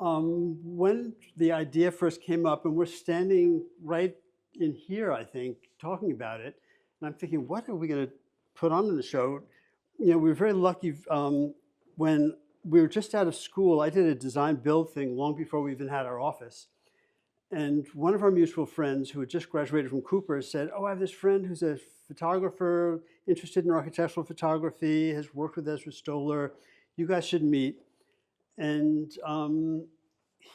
When the idea first came up, and we're standing right in here, I think, talking about it, and I'm thinking, what are we going to put on in the show? You know, we were very lucky when we were just out of school. I did a design build thing long before we even had our office. And one of our mutual friends who had just graduated from Cooper said, oh, I have this friend who's a photographer interested in architectural photography, has worked with Ezra Stoller. You guys should meet. And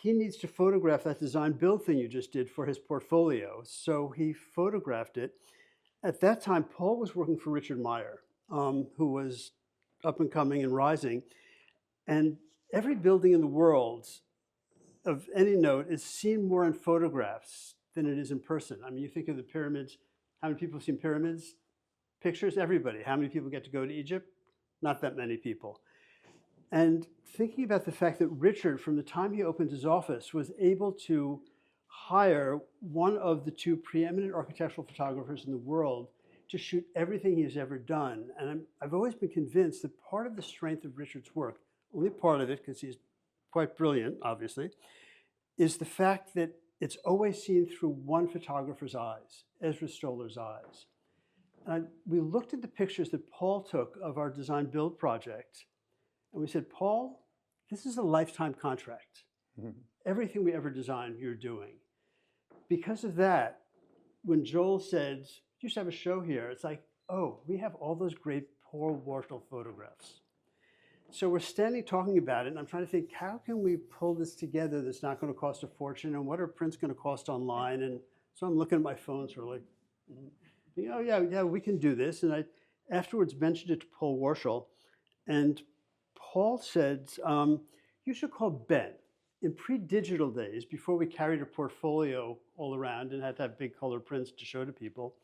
he needs to photograph that design build thing you just did for his portfolio. So he photographed it. At that time, Paul was working for Richard Meyer, who was up and coming and rising. And every building in the world of any note is seen more in photographs than it is in person. I mean, you think of the pyramids, how many people have seen pyramids? Pictures, everybody. How many people get to go to Egypt? Not that many people. And thinking about the fact that Richard, from the time he opened his office, was able to hire one of the two preeminent architectural photographers in the world to shoot everything he's ever done. And I've always been convinced that part of the strength of Richard's work, only part of it, because he's quite brilliant, obviously, is the fact that it's always seen through one photographer's eyes, Ezra Stoller's eyes. And we looked at the pictures that Paul took of our design build project, and we said, Paul, this is a lifetime contract. Mm-hmm. Everything we ever designed, you're doing. Because of that, when Joel said, you should have a show here, it's like, oh, we have all those great Paul Warchol photographs. So we're standing talking about it, and I'm trying to think, how can we pull this together that's not going to cost a fortune, and what are prints going to cost online? And so I'm looking at my phone, sort of like, oh, yeah, we can do this. And I afterwards mentioned it to Paul Warchol, and Paul said, you should call Ben. In pre-digital days, before we carried a portfolio all around and had to have big color prints to show to people,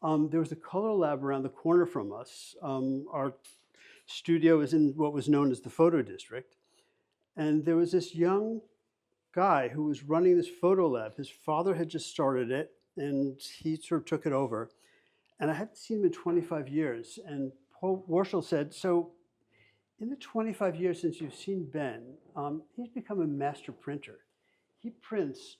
there was a color lab around the corner from us. Our studio is in what was known as the photo district. And there was this young guy who was running this photo lab. His father had just started it, and he sort of took it over. And I hadn't seen him in 25 years. And Paul Warchol said, so in the 25 years since you've seen Ben, he's become a master printer. He prints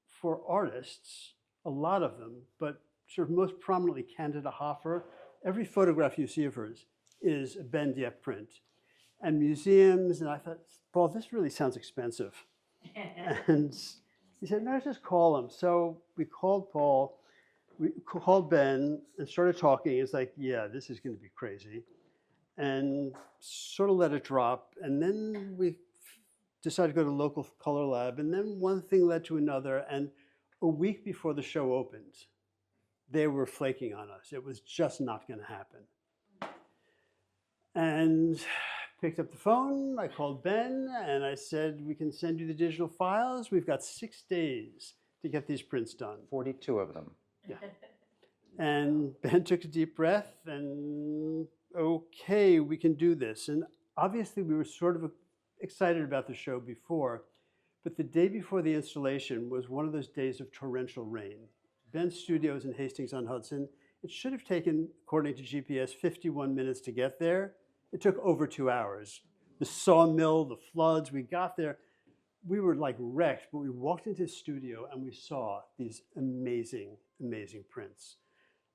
for artists, a lot of them, but sort of most prominently Candida Hoffer. Every photograph you see of hers is a Ben Dieppe print. And museums, and I thought, Paul, this really sounds expensive. And he said, no, just call him. So we called Paul, we called Ben and started talking. It's like, yeah, this is going to be crazy. And sort of let it drop. And then we decided to go to local color lab. And then one thing led to another. And a week before the show opened, they were flaking on us. It was just not going to happen. And picked up the phone. I called Ben and I said, we can send you the digital files. We've got 6 days to get these prints done. 42 of them. Yeah. And Ben took a deep breath and, okay, we can do this. And obviously we were sort of excited about the show before, but the day before the installation was one of those days of torrential rain. Ben's studio is in Hastings-on-Hudson. It should have taken, according to GPS, 51 minutes to get there. It took over 2 hours. The sawmill, the floods, we got there. We were like wrecked, but we walked into his studio and we saw these amazing, amazing prints.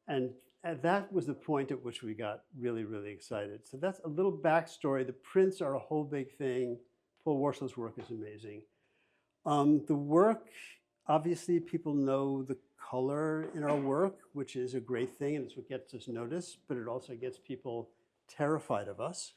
And that was the point at which we got really, really excited. So that's a little backstory. The prints are a whole big thing. Paul Warchol's work is amazing. The work, obviously people know the color in our work, which is a great thing, and it's what gets us noticed, but it also gets people terrified of us.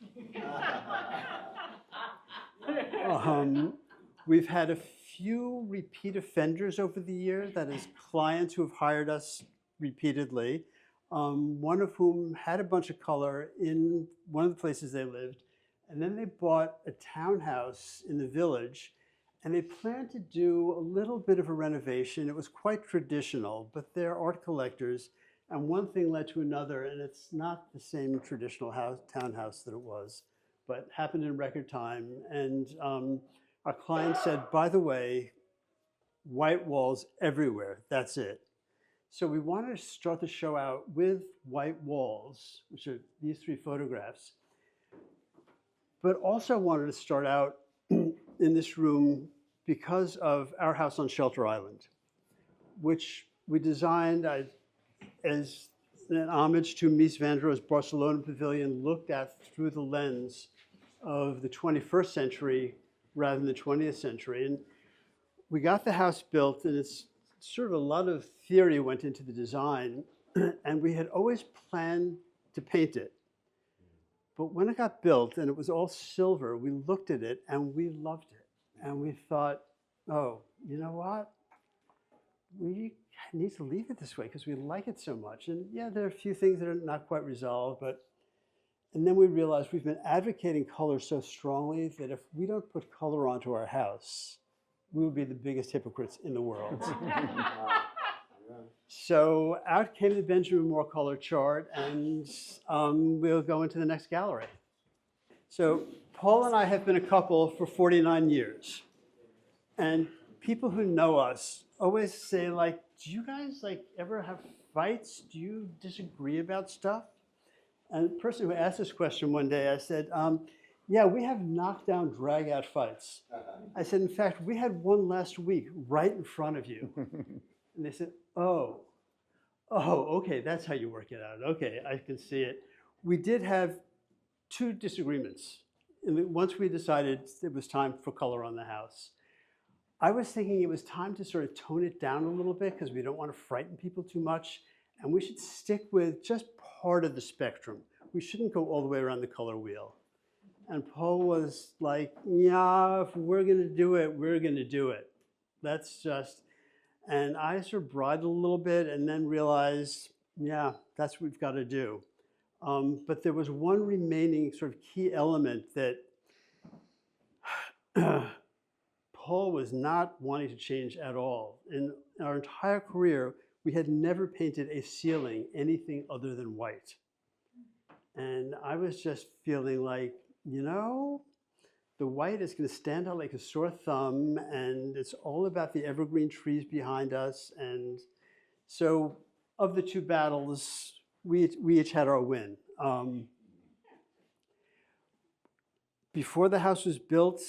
We've had a few repeat offenders over the years, that is clients who have hired us repeatedly, one of whom had a bunch of color in one of the places they lived, and then they bought a townhouse in the village, and they planned to do a little bit of a renovation. It was quite traditional, but they're art collectors, and one thing led to another, and it's not the same traditional townhouse that it was, but happened in record time. And our client said, by the way, white walls everywhere, that's it. So we wanted to start the show out with white walls, which are these 3 photographs, but also wanted to start out in this room because of our house on Shelter Island, which we designed as an homage to Mies van der Rohe's Barcelona pavilion, looked at through the lens of the 21st century rather than the 20th century. And we got the house built, and it's sort of a lot of theory went into the design, and we had always planned to paint it. But when it got built and it was all silver, we looked at it and we loved it. And we thought, oh, you know what? We need to leave it this way because we like it so much. And yeah, there are a few things that are not quite resolved, but, and then we realized we've been advocating color so strongly that if we don't put color onto our house, we will be the biggest hypocrites in the world. So out came the Benjamin Moore color chart, and we'll go into the next gallery. So Paul and I have been a couple for 49 years. And people who know us always say, like, do you guys ever have fights? Do you disagree about stuff? And the person who asked this question one day, I said, yeah, we have knockdown, drag-out fights. I said, in fact, we had one last week right in front of you. And they said, oh, okay, that's how you work it out. Okay, I can see it. We did have 2 disagreements. And once we decided it was time for color on the house, I was thinking it was time to sort of tone it down a little bit because we don't want to frighten people too much. And we should stick with just part of the spectrum. We shouldn't go all the way around the color wheel. And Paul was like, yeah, if we're going to do it, we're going to do it. That's just, and I sort of bridled a little bit and then realized, yeah, that's what we've got to do. But there was one remaining sort of key element that Paul was not wanting to change at all. In our entire career, we had never painted a ceiling anything other than white. And I was just feeling like, you know, the white is going to stand out like a sore thumb, and it's all about the evergreen trees behind us. And so of the 2 battles, we each had our win. Before the house was built,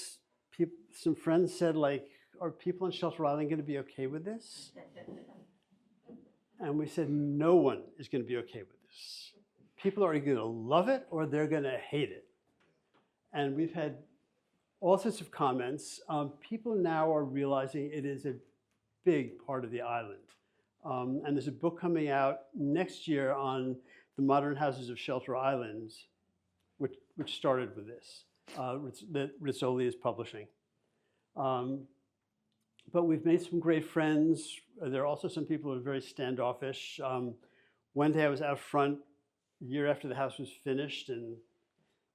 some friends said, like, are people on Shelter Island going to be okay with this? And we said, no one is going to be okay with this. People are going to love it or they're going to hate it. And we've had all sorts of comments. People now are realizing it is a big part of the island. And there's a book coming out next year on the modern houses of Shelter Island, which started with this, that Rizzoli is publishing. But we've made some great friends. There are also some people who are very standoffish. One day I was out front a year after the house was finished, and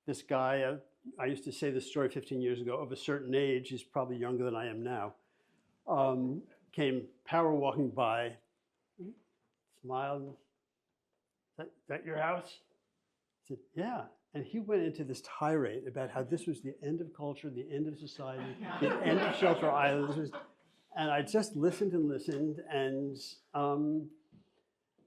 this guy, I used to say this story 15 years ago, of a certain age, he's probably younger than I am now, came power walking by, smiled, is that your house? I said, yeah. And he went into this tirade about how this was the end of culture, the end of society, the end of Shelter Island. And I just listened and listened, and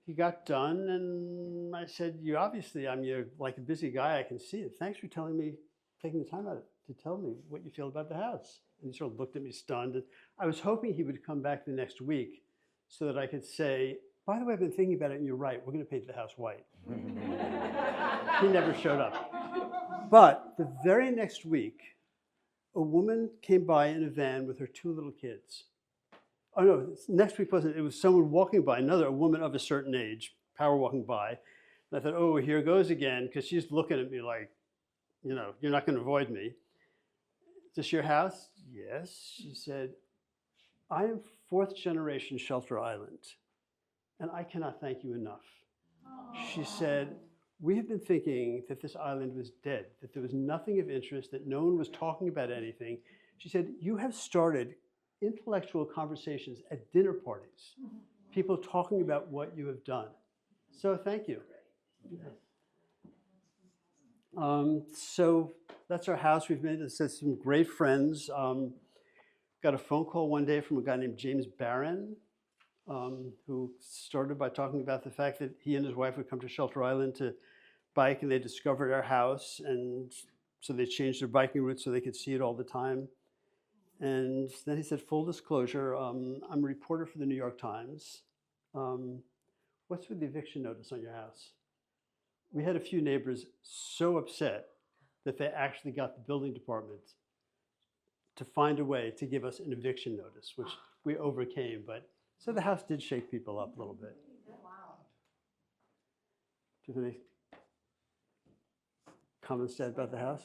he got done, and I said, you obviously, you're like a busy guy, I can see it. Thanks for taking the time out to tell me what you feel about the house. And he sort of looked at me stunned. And I was hoping he would come back the next week so that I could say, by the way, I've been thinking about it, and you're right, we're going to paint the house white. He never showed up. But the very next week, a woman came by in a van with her 2 little kids. Oh no, next week wasn't, it was someone walking by, a woman of a certain age, power walking by. And I thought, oh, here goes again, because she's looking at me like, you know, you're not going to avoid me. Is this your house? Yes. She said, I am 4th generation Shelter Island, and I cannot thank you enough. Aww. She said, we have been thinking that this island was dead, that there was nothing of interest, that no one was talking about anything. She said, you have started intellectual conversations at dinner parties, people talking about what you have done. So thank you. So that's our house. We've made some great friends. Got a phone call one day from a guy named James Barron, who started by talking about the fact that he and his wife would come to Shelter Island to bike, and they discovered our house, and so they changed their biking route so they could see it all the time. And then he said, full disclosure, I'm a reporter for the New York Times. What's with the eviction notice on your house? We had a few neighbors so upset that they actually got the building department to find a way to give us an eviction notice, which we overcame. But so the house did shake people up a little bit. Wow. Do you have any comments to add about the house?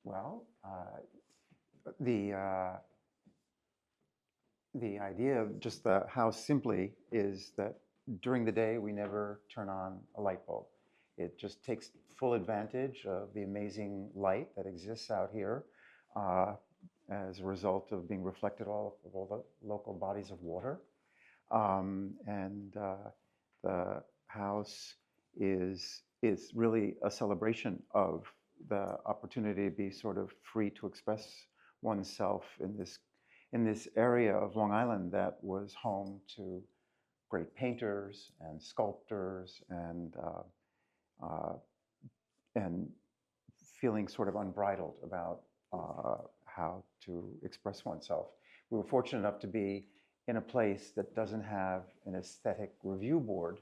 Well, the idea of just the house simply is that during the day we never turn on a light bulb. It just takes full advantage of the amazing light that exists out here as a result of being reflected all the local bodies of water. The house is really a celebration of the opportunity to be sort of free to express oneself in this area of Long Island that was home to great painters and sculptors and feeling sort of unbridled about how to express oneself. We were fortunate enough to be in a place that doesn't have an aesthetic review board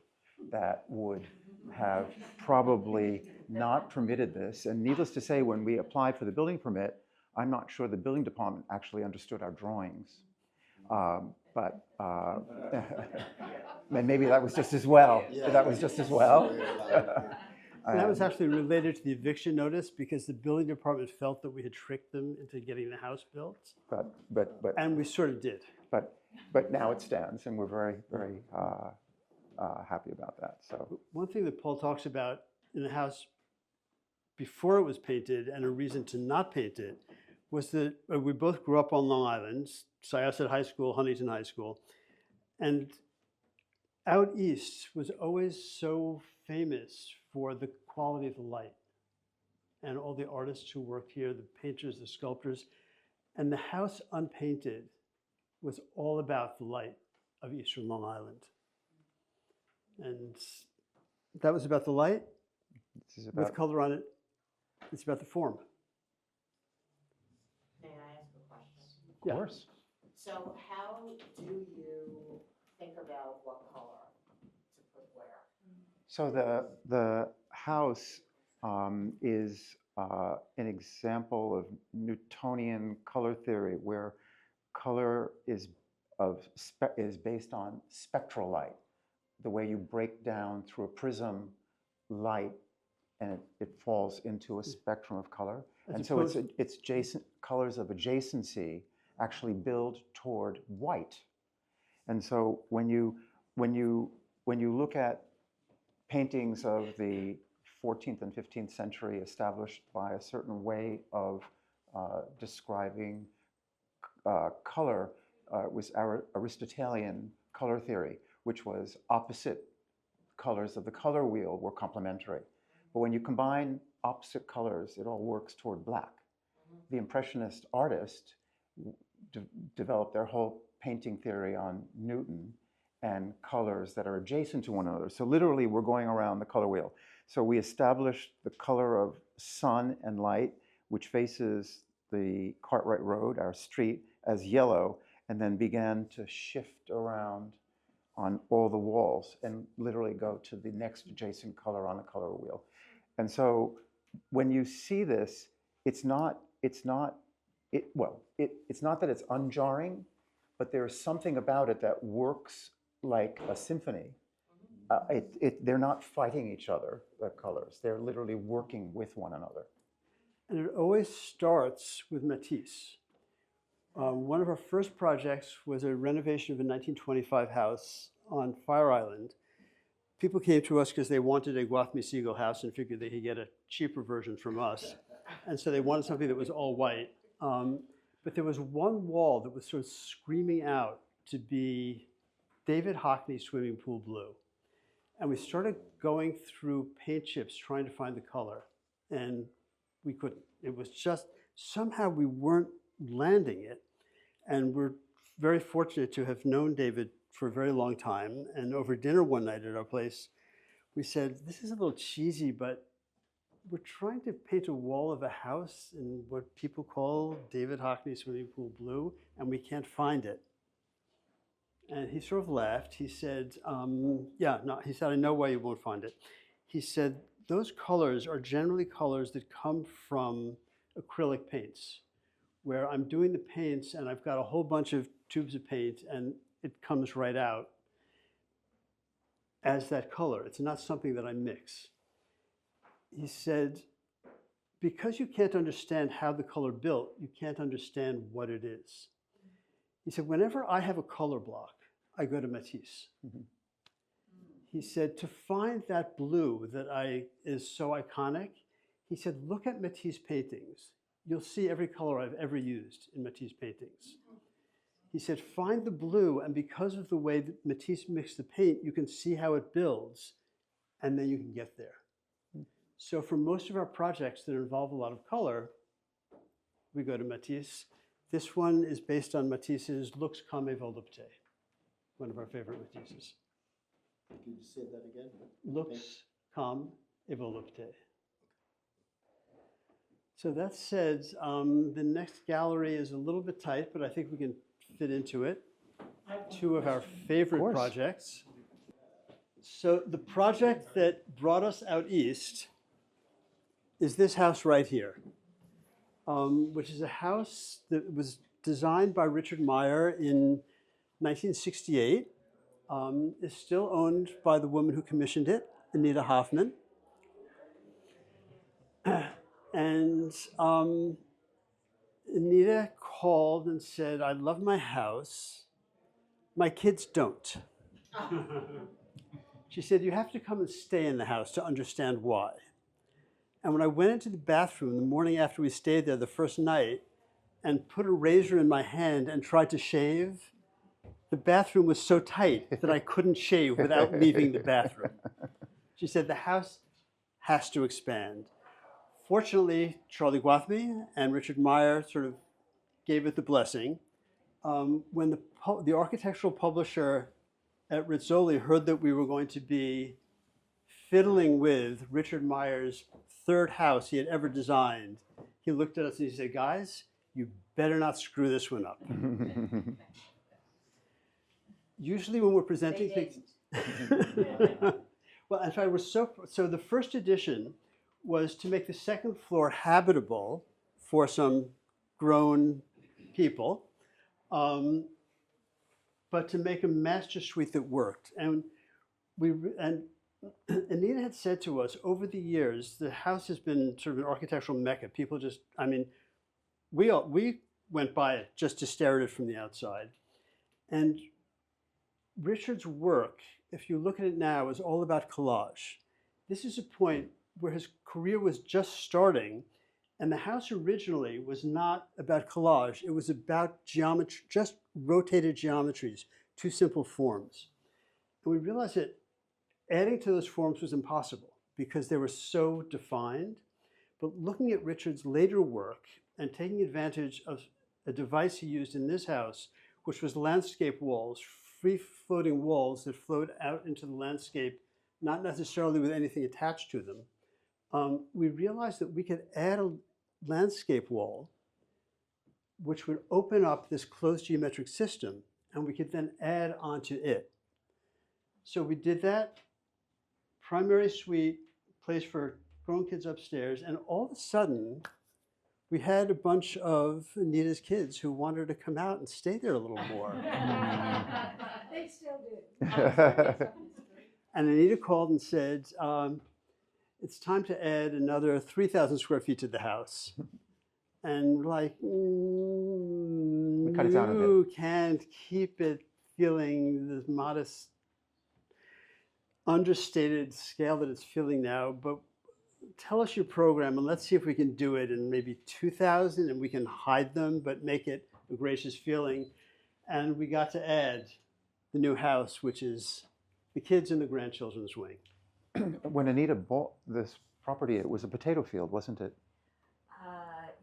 that would have probably not permitted this. And needless to say, when we applied for the building permit, I'm not sure the building department actually understood our drawings. And maybe that was just as well. Yeah. That was just as well. And that was actually related to the eviction notice because the building department felt that we had tricked them into getting the house built. And we sort of did. But now it stands, and we're very, very happy about that. So one thing that Paul talks about in the house before it was painted, and a reason to not paint it, was that we both grew up on Long Island, Syosset High School, Huntington High School, and out east was always so famous for the quality of the light and all the artists who worked here, the painters, the sculptors, and the house unpainted was all about the light of Eastern Long Island. And that was about the light with color on it. It's about the form. May I ask a question? of course. So how do you think about what color to put where? So the house is an example of Newtonian color theory, where color is based on spectral light, the way you break down through a prism light, and it falls into a spectrum of color. And so it's adjacent colors of adjacency actually build toward white. And so when you look at paintings of the 14th and 15th century established by a certain way of describing color, it was Aristotelian color theory, which was opposite colors of the color wheel were complementary. But when you combine opposite colors, it all works toward black. The Impressionist artist developed their whole painting theory on Newton and colors that are adjacent to one another. So literally, we're going around the color wheel. So we established the color of sun and light, which faces the Cartwright Road, our street, as yellow, and then began to shift around on all the walls and literally go to the next adjacent color on the color wheel. And so when you see this, it's not that it's unjarring, but there's something about it that works like a symphony. They're not fighting each other, the colors. They're literally working with one another. And it always starts with Matisse. One of our first projects was a renovation of a 1925 house on Fire Island. People came to us because they wanted a Gwathmey Siegel house and figured they could get a cheaper version from us. And so they wanted something that was all white. But there was one wall that was sort of screaming out to be David Hockney's swimming pool blue. And we started going through paint chips trying to find the color. And we couldn't. It was just, somehow we weren't landing it. And we're very fortunate to have known David for a very long time. And over dinner one night at our place, we said, this is a little cheesy, but we're trying to paint a wall of a house in what people call David Hockney swimming pool blue, and we can't find it. And he sort of laughed. He said, yeah, no, he said, I know why you won't find it. He said, those colors are generally colors that come from acrylic paints, where I'm doing the paints and I've got a whole bunch of tubes of paint and it comes right out as that color. It's not something that I mix. He said, because you can't understand how the color built, you can't understand what it is. He said, whenever I have a color block, I go to Matisse. Mhm. He said, to find that blue that is so iconic, he said, look at Matisse paintings. You'll see every color I've ever used in Matisse paintings. He said, find the blue, and because of the way that Matisse mixed the paint, you can see how it builds, and then you can get there. So for most of our projects that involve a lot of color, we go to Matisse. This one is based on Matisse's Lux comme et volupté, one of our favorite Matisses. Could you say that again? Lux comme et volupté. So that said, the next gallery is a little bit tight, but I think we can fit into it. Two of our favorite projects. So the project that brought us out east is this house right here, which is a house that was designed by Richard Meyer in 1968. Is still owned by the woman who commissioned it, Anita Hoffman. And Anita called and said, I love my house. My kids don't. She said, you have to come and stay in the house to understand why. And when I went into the bathroom the morning after we stayed there the first night and put a razor in my hand and tried to shave, the bathroom was so tight that I couldn't shave without leaving the bathroom. She said, the house has to expand. Fortunately, Charlie Guathmy and Richard Meyer sort of gave it the blessing. When the architectural publisher at Rizzoli heard that we were going to be fiddling with Richard Meyer's third house he had ever designed, he looked at us and he said, guys, you better not screw this one up. Usually when we're presenting things, well, in fact, so the first edition was to make the second floor habitable for some grown people, but to make a master suite that worked. And Anita had said to us, over the years, the house has been sort of an architectural mecca. People just, I mean, we went by it just to stare at it from the outside. And Richard's work, if you look at it now, is all about collage. This is a point where his career was just starting, and the house originally was not about collage. It was about geometry, just rotated geometries, two simple forms. And we realized that adding to those forms was impossible because they were so defined. But looking at Richard's later work and taking advantage of a device he used in this house, which was landscape walls, free-floating walls that flowed out into the landscape, not necessarily with anything attached to them, we realized that we could add a landscape wall which would open up this closed geometric system, and we could then add onto it. So we did that, primary suite, place for grown kids upstairs, and all of a sudden, we had a bunch of Anita's kids who wanted to come out and stay there a little more. They still do. And Anita called and said, it's time to add another 3,000 square feet to the house. And we're like, We cut it down a bit. you can't keep it feeling the modest, understated scale that it's feeling now, but tell us your program and let's see if we can do it in maybe 2,000 and we can hide them, but make it a gracious feeling. And we got to add the new house, which is the kids and the grandchildren's wing. When Anita bought this property, it was a potato field, wasn't it?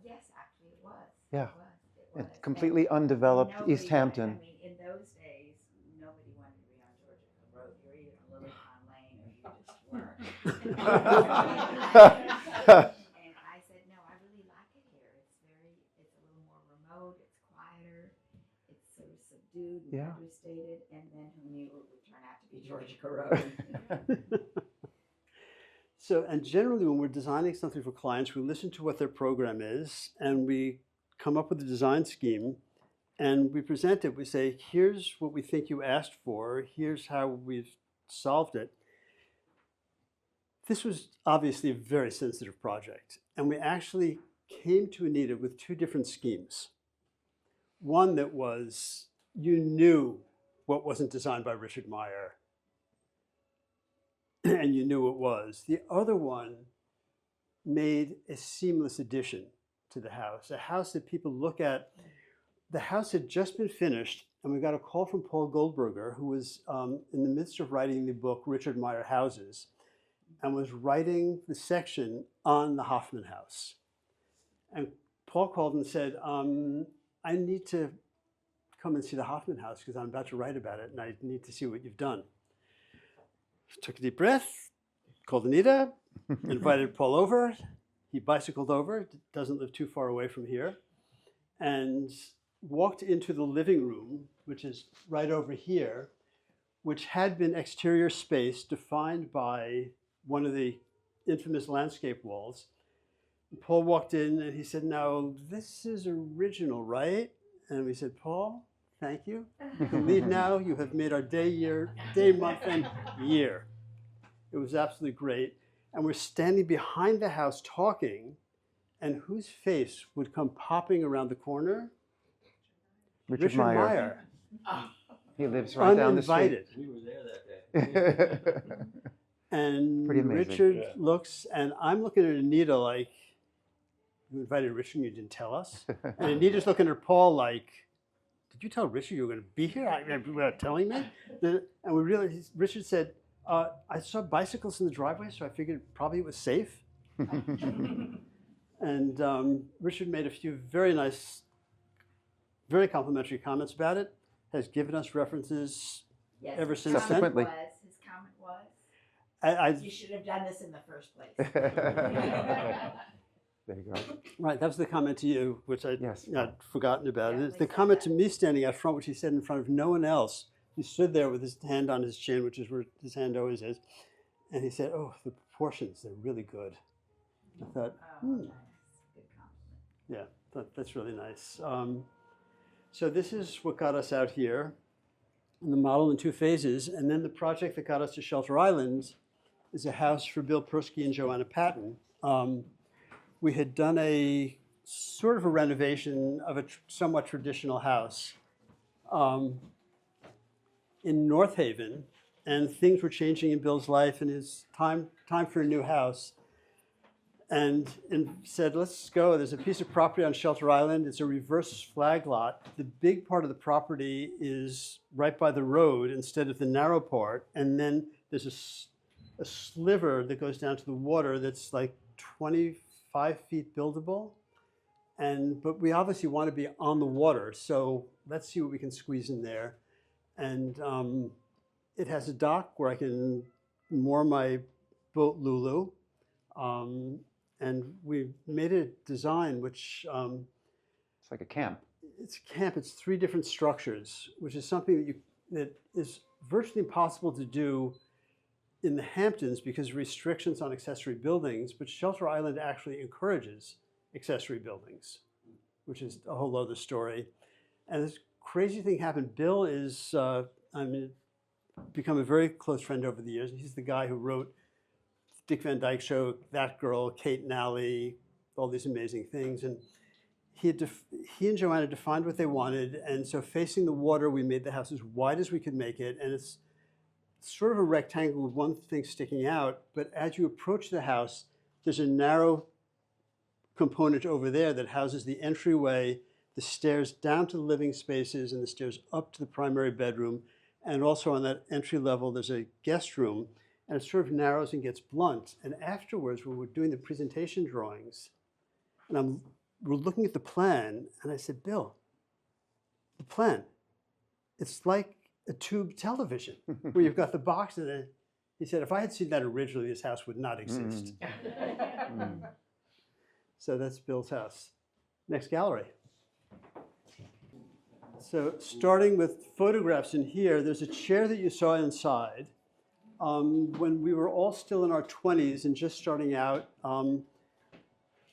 Yes, actually it was. Yeah. It was. It's completely undeveloped Nobody East Hampton. I mean, in those days, nobody wanted to be on Georgia Road. You were either on Lilycon Lane or you just weren't. And I said, no, I really like it here. It's a little more remote, it's quieter, it's sort of subdued and Yeah. understated, and then who knew it would turn out to be Georgia Road. So, and generally when we're designing something for clients, we listen to what their program is and we come up with a design scheme and we present it. We say, here's what we think you asked for, here's how we've solved it. This was obviously a very sensitive project, and we actually came to Anita with two different schemes. One that was, you knew what wasn't designed by Richard Meyer, and you knew it was. The other one made a seamless addition to the house, a house that people look at. The house had just been finished, and we got a call from Paul Goldberger, who was in the midst of writing the book Richard Meyer Houses, and was writing the section on the Hoffman House. And Paul called and said, I need to come and see the Hoffman House because I'm about to write about it and I need to see what you've done. Took a deep breath, called Anita, invited Paul over. He bicycled over, doesn't live too far away from here, and walked into the living room, which is right over here, which had been exterior space defined by one of the infamous landscape walls. And Paul walked in and he said, now this is original, right? And we said, Paul, thank you. You can leave now. You have made our day, month, and year. It was absolutely great. And we're standing behind the house talking, and whose face would come popping around the corner? Richard Meyer. Oh. He lives right down the street. Uninvited. We were there that day. And Pretty amazing. Richard Yeah. looks, and I'm looking at Anita like, you invited Richard and you didn't tell us? And Anita's looking at Paul like, did you tell Richard you were going to be here without telling me? And we realized, Richard said, I saw bicycles in the driveway, so I figured probably it was safe. And Richard made a few very nice, very complimentary comments about it, has given us references Yes, ever his since then. Subsequently. His comment was, You should have done this in the first place. There you go. Right, that was the comment to you, which I Yes. had forgotten about. Yeah, It's we the said comment that. to me standing out front, which he said in front of no one else. He stood there with his hand on his chin, which is where his hand always is. And he said, oh, the proportions, they're really good. I thought, oh, nice. Good compliment. yeah, that's really nice. So this is what got us out here, and the model in two phases. And then the project that got us to Shelter Island is a house for Bill Persky and Joanna Patton. We had done a sort of a renovation of a somewhat traditional house in North Haven, and things were changing in Bill's life, and his time for a new house. And said, let's go. There's a piece of property on Shelter Island. It's a reverse flag lot. The big part of the property is right by the road instead of the narrow part. And then there's a sliver that goes down to the water that's like 25 feet buildable. But we obviously want to be on the water. So let's see what we can squeeze in there. And it has a dock where I can moor my boat Lulu. And we made a design which It's like a camp. it's a camp. It's 3 different structures, which is something that is virtually impossible to do in the Hamptons because of restrictions on accessory buildings. But Shelter Island actually encourages accessory buildings, which is a whole other story. And this crazy thing happened. Bill is become a very close friend over the years. He's the guy who wrote Dick Van Dyke Show, That Girl, Kate and Allie, all these amazing things. And he and Joanna defined what they wanted. And so facing the water, we made the house as wide as we could make it. And it's sort of a rectangle with one thing sticking out. But as you approach the house, there's a narrow component over there that houses the entryway, the stairs down to the living spaces, and the stairs up to the primary bedroom. And also on that entry level, there's a guest room. And it sort of narrows and gets blunt. And afterwards, when we're doing the presentation drawings, and we're looking at the plan, and I said, Bill, the plan, it's like a tube television where you've got the box in it. He said, if I had seen that originally, this house would not exist. So that's Bill's house. Next gallery. So starting with photographs in here, there's a chair that you saw inside. When we were all still in our 20s and just starting out,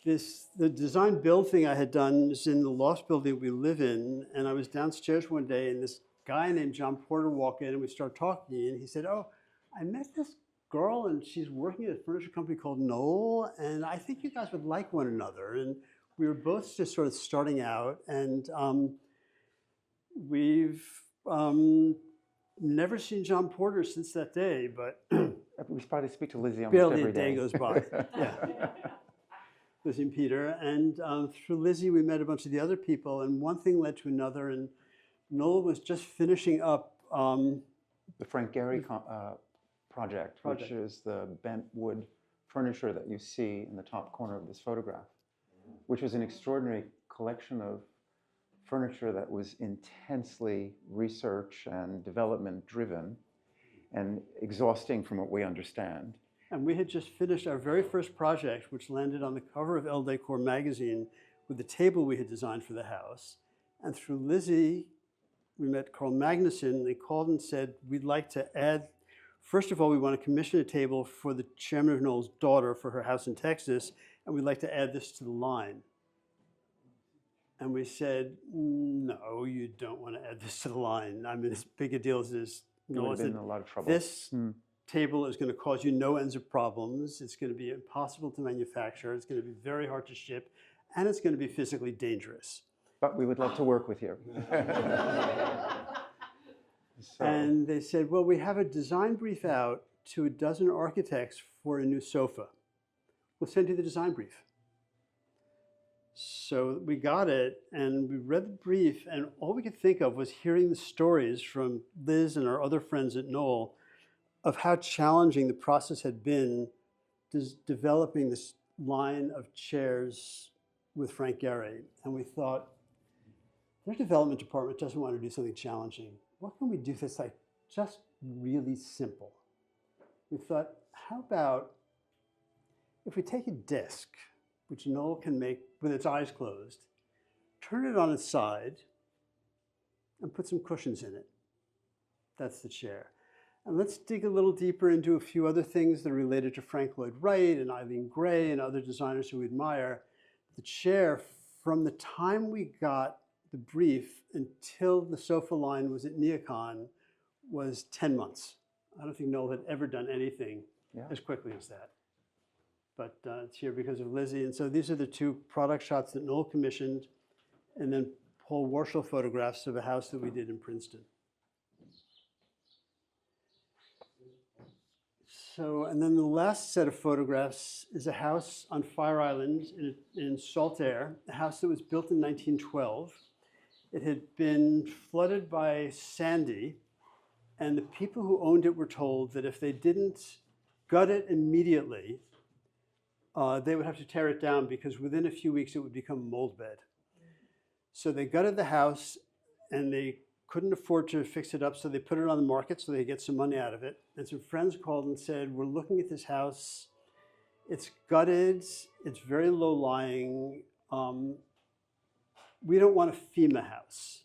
the design build thing I had done is in the loft building we live in, and I was downstairs one day, and this guy named John Porter walked in, and we started talking, and he said, "Oh, I met this girl, and she's working at a furniture company called Knoll, and I think you guys would like one another." And we were both just sort of starting out, and we've never seen John Porter since that day, but We probably speak to Lizzie almost barely every a day goes by. Yeah. Lizzie and Peter. And through Lizzie, we met a bunch of the other people, and one thing led to another. And Noel was just finishing up The Frank Gehry project, which is the bent wood furniture that you see in the top corner of this photograph, which was an extraordinary collection of furniture that was intensely research and development driven and exhausting from what we understand. And we had just finished our very first project, which landed on the cover of Elle Decor magazine with the table we had designed for the house. And through Lizzie, we met Carl Magnuson. They called and said, "We'd like to add, first of all, we want to commission a table for the chairman of Knoll's daughter for her house in Texas, and we'd like to add this to the line." And we said, "No, you don't want to add this to the line. I mean, as big a deal as this." You would have been in a lot of trouble. This table is going to cause you no ends of problems. It's going to be impossible to manufacture. It's going to be very hard to ship, and it's going to be physically dangerous. But we would love to work with you. So, And they said, "Well, we have a design brief out to a dozen architects for a new sofa. We'll send you the design brief." So we got it, and we read the brief, and all we could think of was hearing the stories from Liz and our other friends at Knoll of how challenging the process had been developing this line of chairs with Frank Gehry. And we thought, their development department doesn't want to do something challenging. What can we do that's like just really simple? We thought, how about if we take a disc, which Knoll can make with its eyes closed, turn it on its side, and put some cushions in it. That's the chair. And let's dig a little deeper into a few other things that are related to Frank Lloyd Wright and Eileen Gray and other designers who we admire. The chair, from the time we got the brief until the sofa line was at Neocon, was 10 months. I don't think Knoll had ever done anything as quickly as that. But it's here because of Lizzie. And so these are the two product shots that Knoll commissioned, and then Paul Warchol photographs of a house that we did in Princeton. So, and then the last set of photographs is a house on Fire Island in Saltaire, a house that was built in 1912. It had been flooded by Sandy, and the people who owned it were told that if they didn't gut it immediately, they would have to tear it down because within a few weeks it would become a mold bed. So they gutted the house, and they couldn't afford to fix it up, so they put it on the market so they could get some money out of it. And some friends called and said, "We're looking at this house. It's gutted. It's very low-lying. We don't want a FEMA house."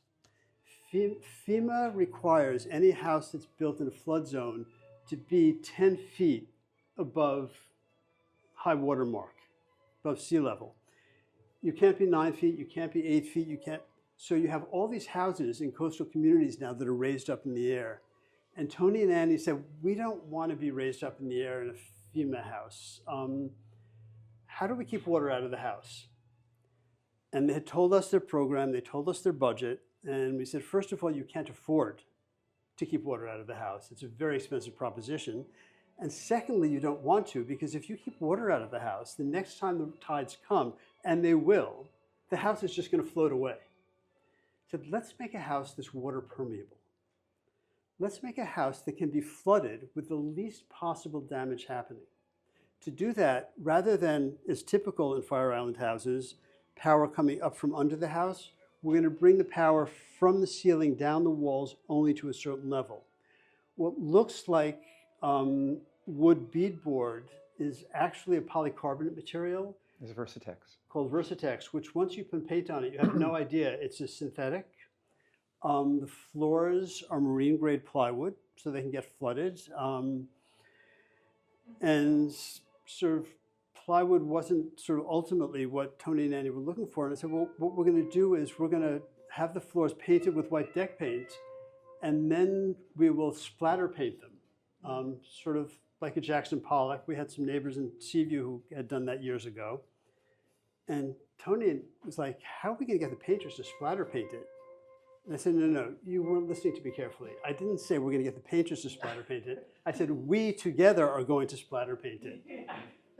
FEMA requires any house that's built in a flood zone to be 10 feet above high water mark, above sea level. You can't be 9 feet, you can't be 8 feet, you can't. So you have all these houses in coastal communities now that are raised up in the air. And Tony and Annie said, "We don't want to be raised up in the air in a FEMA house. How do we keep water out of the house?" And they had told us their program, they told us their budget, and we said, first of all, you can't afford to keep water out of the house. It's a very expensive proposition. And secondly, you don't want to, because if you keep water out of the house, the next time the tides come, and they will, the house is just going to float away. So let's make a house that's water permeable. Let's make a house that can be flooded with the least possible damage happening. To do that, rather than, as typical in Fire Island houses, power coming up from under the house, we're going to bring the power from the ceiling down the walls only to a certain level. What looks like wood beadboard is actually a polycarbonate material It's Versitex. called Versitex, which once you put paint on it, you have no idea it's a synthetic. The floors are marine grade plywood, so they can get flooded. And sort of plywood wasn't sort of ultimately what Tony and Andy were looking for. And I said, well, what we're going to do is we're going to have the floors painted with white deck paint, and then we will splatter paint them, sort of like a Jackson Pollock. We had some neighbors in Seaview who had done that years ago. And Tony was like, how are we going to get the painters to splatter paint it? And I said, no, you weren't listening to me carefully. I didn't say we're going to get the painters to splatter paint it. I said, we together are going to splatter paint it.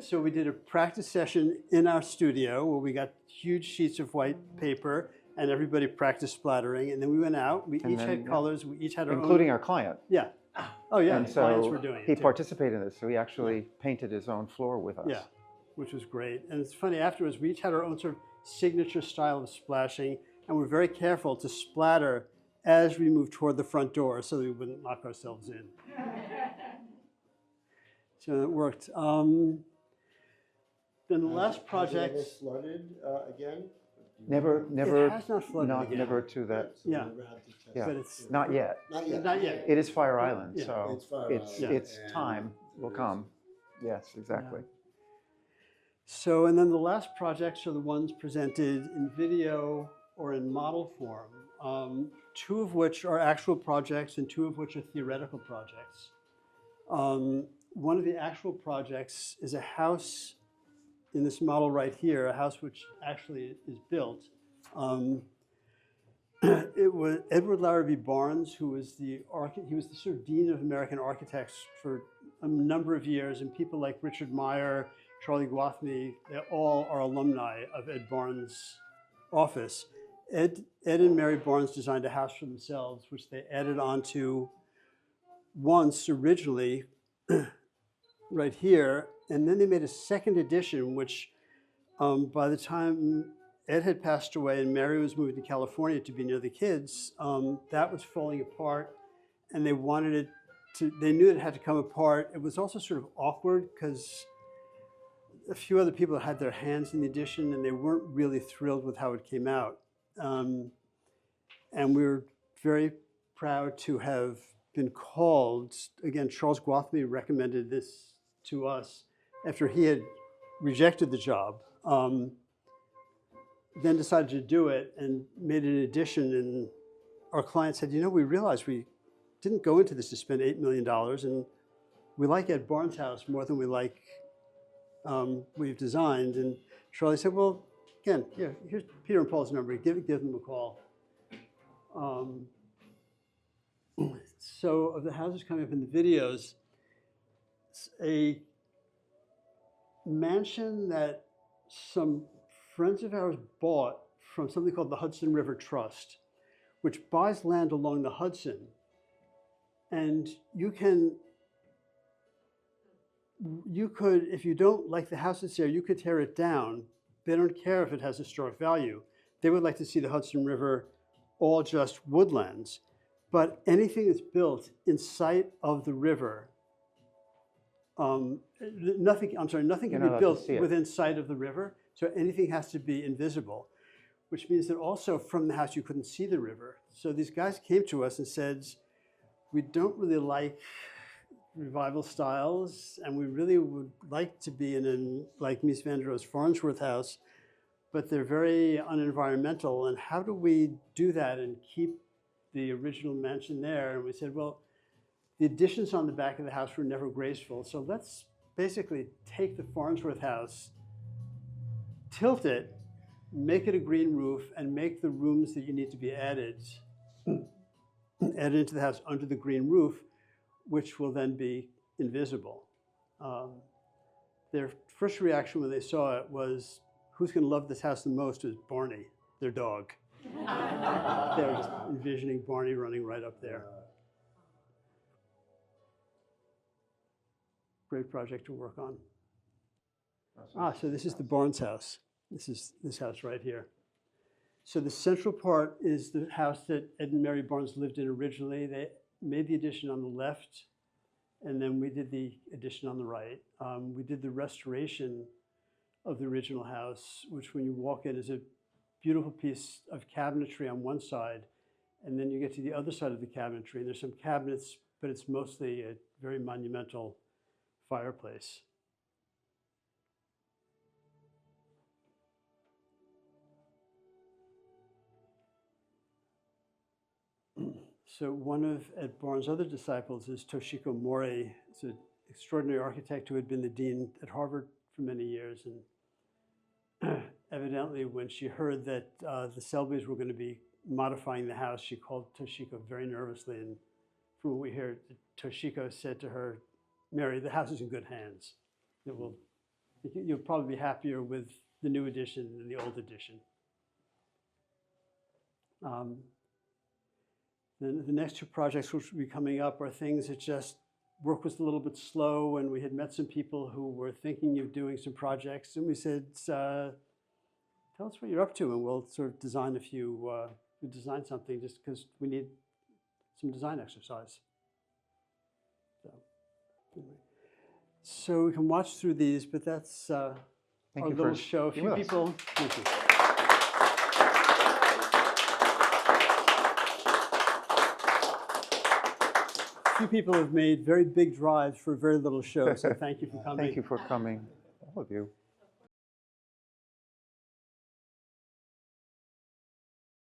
So we did a practice session in our studio where we got huge sheets of white paper and everybody practiced splattering. And then we went out, we each had colors, we each had our own. Including our client. Yeah. Oh yeah, And clients so were doing it he too. participated in this, so he actually painted his own floor with us. Yeah, which was great. And it's funny, afterwards, we each had our own sort of signature style of splashing, and we're very careful to splatter as we move toward the front door so that we wouldn't knock ourselves in. So it worked. Then the last project, Has it ever flooded again? Never, it has not flooded again. never to that, So you Yeah. never had to test yeah, But it. it's not yet. Not yet. Not yet. It is Fire Island, Yeah. so It's Fire it's, Island, it's and time will there come. Yes, exactly. So, and then the last projects are the ones presented in video or in model form, two of which are actual projects and two of which are theoretical projects. One of the actual projects is a house in this model right here, a house which actually is built. It was Edward Larrabee Barnes, who was he was the sort of dean of American architects for a number of years, and people like Richard Meyer, Charlie Gwathmey, they all are alumni of Ed Barnes' office. Ed and Mary Barnes designed a house for themselves, which they added onto once originally right here, and then they made a second edition, which by the time Ed had passed away and Mary was moving to California to be near the kids, that was falling apart, and they wanted it to, they knew it had to come apart. It was also sort of awkward because a few other people had their hands in the edition and they weren't really thrilled with how it came out. And we were very proud to have been called, again, Charles Gwathmey recommended this to us after he had rejected the job, then decided to do it and made an edition. And our client said, you know, we realized we didn't go into this to spend $8 million, and we like Ed Barnes' house more than we like we've designed. And Charlie said, well, again, here's Peter and Paul's number, give them a call. So of the houses coming up in the videos, it's a mansion that some friends of ours bought from something called the Hudson River Trust, which buys land along the Hudson. And you could, if you don't like the house that's there, you could tear it down. They don't care if it has historic value. They would like to see the Hudson River all just woodlands. But anything that's built in sight of the river, nothing can be built within sight of the river, so anything has to be invisible, which means that also from the house you couldn't see the river. So these guys came to us and said, we don't really like revival styles, and we really would like to be in like Mies van der Rohe's Farnsworth house, but they're very unenvironmental, and how do we do that and keep the original mansion there? And we said, well, the additions on the back of the house were never graceful, so let's basically take the Farnsworth house, tilt it, make it a green roof, and make the rooms that you need to be added into the house under the green roof, which will then be invisible. Their first reaction when they saw it was, who's going to love this house the most is Barney, their dog. They were just envisioning Barney running right up there. Great project to work on. So this is the Barnes house. This is this house right here. So the central part is the house that Ed and Mary Barnes lived in originally. They made the addition on the left, And then we did the addition on the right. We did the restoration of the original house, which when you walk in is a beautiful piece of cabinetry on one side, and then you get to the other side of the cabinetry, and there's some cabinets, but it's mostly a very monumental fireplace. So one of Ed Barnes' other disciples is Toshiko Mori. It's an extraordinary architect who had been the dean at Harvard for many years. And evidently, when she heard that the Selbys were going to be modifying the house, she called Toshiko very nervously. And from what we hear, Toshiko said to her, "Mary, the house is in good hands. You'll probably be happier with the new edition than the old edition." The next two projects which will be coming up are things that just work was a little bit slow, and we had met some people who were thinking of doing some projects, and we said, tell us what you're up to, and we'll sort of design design something just because we need some design exercise. So we can watch through these, but that's our little show. A few people. Thank you. Few people have made very big drives for a very little show, so thank you for coming. Thank you for coming, all of you.